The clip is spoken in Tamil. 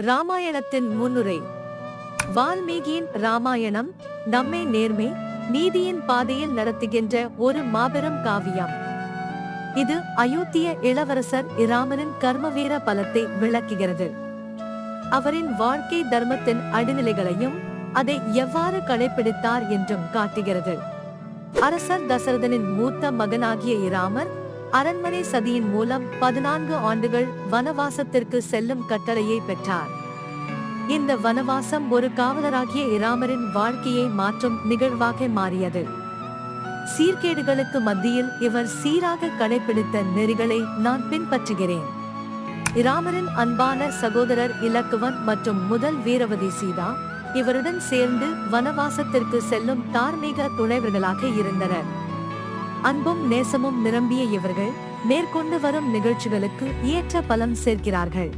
ராமாயணத்தின் முன்னுரை. வால்மீகியின் ராமாயணம் நம்மை நேர்மை, நீதியின் பாதையில் நடத்துகின்ற ஒரு மாபெரும் காவியம். இது அயோத்திய இளவரசர் இராமனின் கர்மவீர பலத்தை விளக்குகிறது. அவரின் வாழ்க்கை தர்மத்தின் அடிநிலைகளையும் அதை எவ்வாறு கடைபிடித்தார் என்றும் காட்டுகிறது. அரசர் தசரதனின் மூத்த மகனாகிய இராமர் அரண்மனை சதியின் மூலம் 14 ஆண்டுகள் வனவாசத்திற்கு செல்லும் கட்டளையை பெற்றார். இந்த வனவாசம் ஒரு காவலராகிய இராமரின் வாழ்க்கையை மாற்றும் நிகழ்வாக மாறியது. சீர்கேடுகளுக்கு மத்தியில் இவர் சீராக கடைபிடித்த நெறிகளை நான் பின்பற்றுகிறேன். இராமரின் அன்பான சகோதரர் இலக்குவன் மற்றும் முதல் வீரவதி சீதா இவருடன் சேர்ந்து வனவாசத்திற்கு செல்லும் தார்மீக துணைவர்களாக இருந்தனர். அன்பும் நேசமும் நிரம்பிய இவர்கள் மேற்கொண்டு வரும் நிகழ்ச்சிகளுக்கு ஏற்ற பலம் சேர்க்கிறார்கள்.